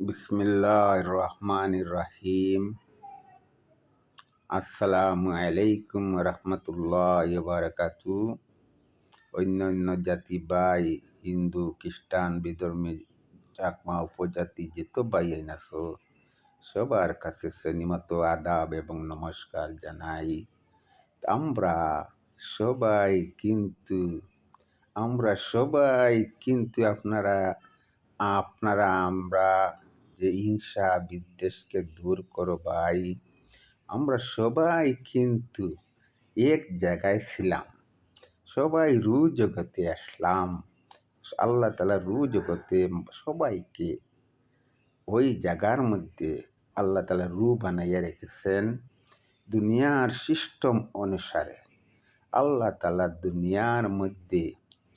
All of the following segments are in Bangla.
বিসমিল্লাহির রহমানির রহিম। আসসালামু আলাইকুম রহমতুল্লাহি ওয়া বারাকাতুহু। অন্যান্য জাতি ভাই, হিন্দু, খ্রিস্টান, বিধর্মী, চাকমা উপজাতি যেত ভাই আছো, সবার কাছে শ্রেণীমত আদাব এবং নমস্কার জানাই। আমরা সবাই কিন্তু আমরা সবাই কিন্তু আপনারা আপনারা আমরা যে হিংসা বিদ্বেষকে দূর করো ভাই। আমরা সবাই কিন্তু এক জায়গায় ছিলাম, সবাই রু জগতে আসলাম। আল্লাহ তাআলা রু জগতে সবাইকে ওই জায়গার মধ্যে আল্লাহ তাআলা রু বানাইয়া রেখেছেন দুনিয়ার সিস্টেম অনুসারে। আল্লাহ তাআলা দুনিয়ার মধ্যে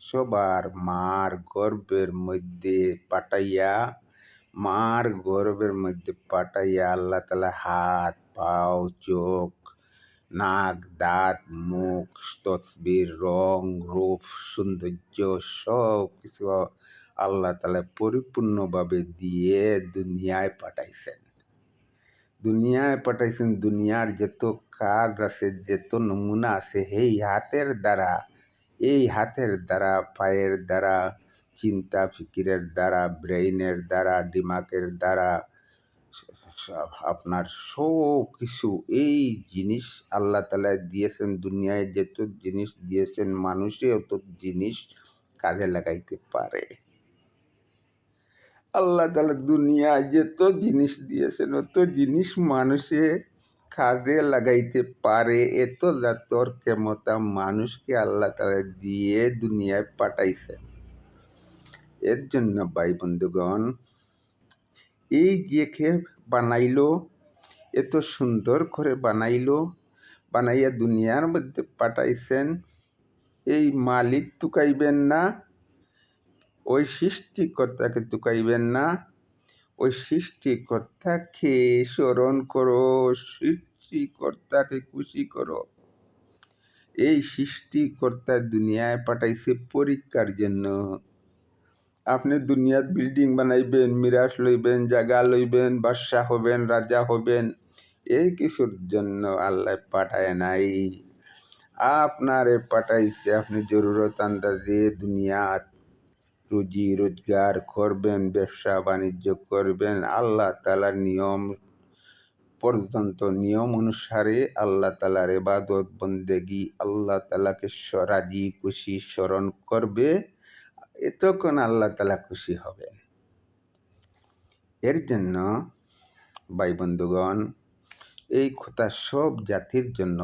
সবার মার গর্ভের মধ্যে পাঠাইয়া আল্লাহ তাআলা হাত, পাও, চোখ, নাক, দাঁত, মুখ, তসবির, রং, রূপ, সৌন্দর্য সব কিছু আল্লাহ তাআলা পরিপূর্ণভাবে দিয়ে দুনিয়ায় পাঠাইছেন। দুনিয়ার যত কাজ আছে, যত নমুনা আছে, এই হাতের দ্বারা, পায়ের দ্বারা, চিন্তা ফিকিরের দ্বারা, ব্রেইনের দ্বারা, দিমাগের দ্বারা, আপনার সব কিছু এই জিনিস আল্লাহ তাআলা দিয়েছেন। দুনিয়ায় যত জিনিস দিয়েছেন, মানুষে অত জিনিস কাজে লাগাইতে পারে। আল্লাহ তাআলা দুনিয়ায় যত জিনিস দিয়েছেন, অত জিনিস মানুষে কাজে লাগাইতে পারে। এত জাতর ক্ষমতা মানুষকে আল্লাহ তাআলা দিয়ে দুনিয়ায় পাঠাইছেন। এর জন্য ভাই বন্ধুগণ, এই যে কে বানাইলো, এত সুন্দর করে বানাইয়া দুনিয়ার মধ্যে পাঠাইছেন, এই মালিক তুকাইবেন না, ওই সৃষ্টিকর্তাকে তুকাইবেন না, ওই সৃষ্টিকর্তাকে স্মরণ করো, সৃষ্টিকর্তাকে খুশি করো। এই সৃষ্টিকর্তা দুনিয়ায় পাঠাইছে পরীক্ষার জন্য। আপনি দুনিয়ার বিল্ডিং বানাইবেন, মিরাজ লইবেন, জায়গা লইবেন, বাদশাহ হবেন, রাজা হবেন, এই কিছুর জন্য আল্লাহ পাঠায় নাই। আপনারে পাঠাইছে আপনি জরুরত আন্দাজে দুনিয়াত রুজি রোজগার করবেন, ব্যবসা বাণিজ্য করবেন। আল্লাহ তাআলার নিয়ম অনুসারে আল্লাহ তাআলার ইবাদত বন্দেগি, আল্লাহ তাআলাকে রাজি খুশি স্মরণ করবে, এতক্ষণ আল্লাহ তাআলা খুশি হবেন। এর জন্য ভাই বন্ধুগণ, এই কথা সব জাতির জন্য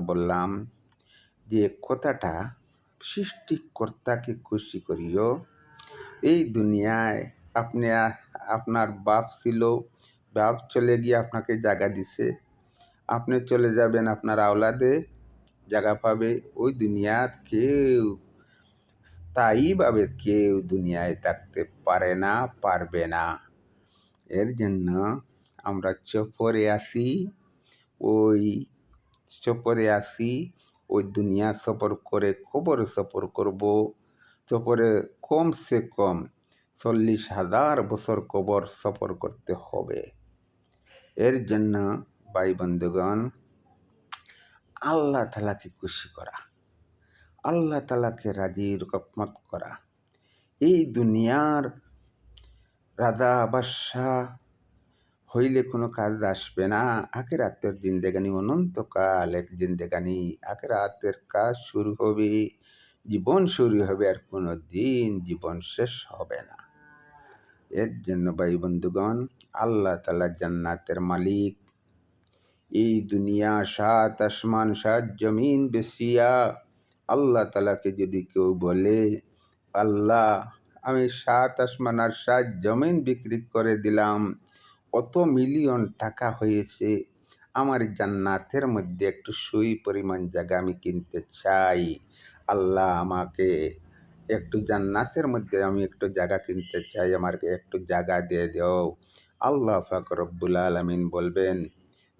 বললাম যে কথাটা সৃষ্টিকর্তাকে খুশি করিও। এই দুনিয়ায় আপনার বাপ ছিল, বাপ চলে গিয়ে আপনাকে জায়গা দিছে, আপনি চলে যাবেন, আপনার আওলাদে জায়গা পাবে। ওই দুনিয়াত স্থায়ীভাবে কেউ দুনিয়ায় থাকতে পারে না, পারবে না। এর জন্য আমরা সফরে আসি, ওই দুনিয়া সফর করে কবর সফর করব। সফরে কমসে কম 40,000 বছর কবর সফর করতে হবে। এর জন্য ভাই বন্ধুগণ, আল্লাহ তাআলাকে খুশি করা, আল্লাহ তাআলাকে রাজি রহমত করা। এই দুনিয়ার রাজা বাদশাহ হইলে কোনো কাজ আসবে না। আখিরাতের জিন্দেগানি অনন্তকাল এক জিন্দেগানি। আখিরাতের কাজ শুরু হবে, জীবন শুরু হবে, আর কোনো দিন জীবন শেষ হবে না। এর জন্য ভাই বন্ধুগণ, আল্লাহ তাআলা জান্নাতের মালিক। এই দুনিয়া 7 আসমান 7 জমিন বেচিয়া আল্লাহ তাআলাকে যদি কেউ বলে, আল্লাহ আমি 7 আসমান আর 7 জমিন বিক্রি করে দিলাম, কত মিলিয়ন টাকা হয়েছে, আমার জান্নাতের মধ্যে একটু সুই পরিমাণ জায়গা আমি কিনতে চাই, আল্লাহ আমাকে একটু জান্নাতের মধ্যে আমি একটু জায়গা কিনতে চাই, আমাকে একটু জায়গা দিয়ে দাও। আল্লাহ পাক রব্বুল আলামিন বলবেন,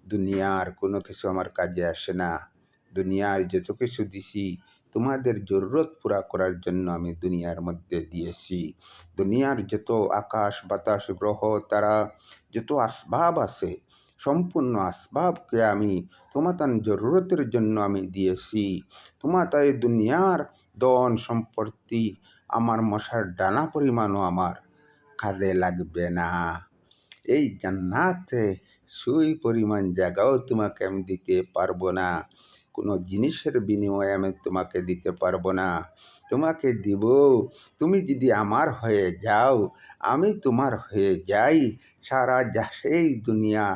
দুনিয়ার কোনো কিছু আমার কাজে আসে না, দুনিয়ার যত কিছু দিছি তোমাদের জরুরত পুরা করার জন্য আমি দুনিয়ার মধ্যে দিয়েছি। দুনিয়ার যত আকাশ বাতাস গ্রহ তারা যত আসবাব আছে, সম্পূর্ণ আসবাবকে আমি তোমাদের জরুরতের জন্য আমি দিয়েছি। তোমাদের দুনিয়ার ধন সম্পত্তি আমার মশার ডানা পরিমাণও আমার কাজে লাগবে না। এই জান্নাতে সুই পরিমাণ জায়গাও তোমাকে আমি দিতে পারবো না। কোনো জিনিসের বিনিময়ে আমি তোমাকে দিতে পারবো না। তোমাকে দিব তুমি যদি আমার হয়ে যাও, আমি তোমার হয়ে যাই। সারা সেই দুনিয়া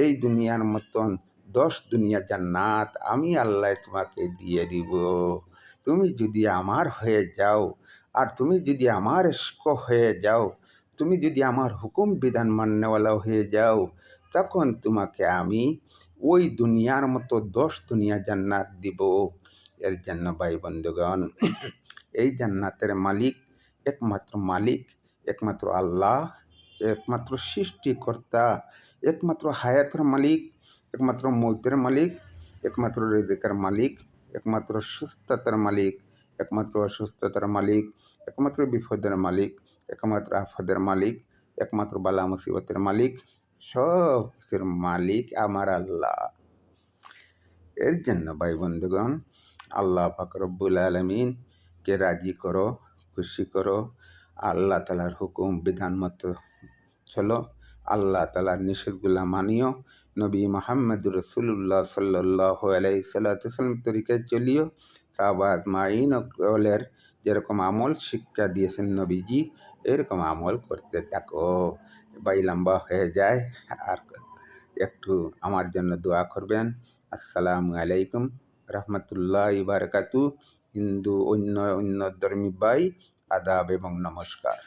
এই দুনিয়ার মতন 10 দুনিয়া জান্নাত আমি আল্লাহ তোমাকে দিয়ে দিব। তুমি যদি আমার হয়ে যাও, আর তুমি যদি আমার ইশক হয়ে যাও, তুমি যদি আমার হুকুম বিধান মান্যওয়ালা হয়ে যাও, তখন তোমাকে আমি ওই দুনিয়ার মতো 10 দুনিয়া জান্নাত দিব। এর জন্য ভাই বন্ধুগণ, এই জান্নাতের মালিক একমাত্র আল্লাহ, একমাত্র সৃষ্টিকর্তা, একমাত্র হায়াতের মালিক, একমাত্র মৌতের মালিক, একমাত্র রিজিকের মালিক, একমাত্র সুস্থতার মালিক, একমাত্র অসুস্থতার মালিক, একমাত্র বিপদের মালিক, একমাত্র আফদের মালিক, একমাত্র বালা মুসিবতের মালিক, সব কিছুর মালিক আমার আল্লাহ। এর জন্য ভাই বন্ধুগণ, আল্লাহ পাক রব্বুল আলামিনকে রাজি করো, খুশি করো। আল্লাহ তালার হুকুম বিধান মতো চলো, আল্লাহ তালার নিষেধগুলা মানিও, নবী মোহাম্মদুর রসুল্লাহ সাল্লাল্লাহু আলাইহি সাল্লাম তরিকায় চলিও। সাহাবাত মাইন অকলের যেরকম আমল শিক্ষা দিয়েছেন নবীজি, এরকম আমল করতে থাকো। ভাই লম্বা হয়ে যায়, আর একটু আমার জন্য দোয়া করবেন। আসসালামু আলাইকুম রহমতুল্লাহি বারাকাতু। হিন্দু অন্য ধর্মী ভাই, আদাব এবং নমস্কার।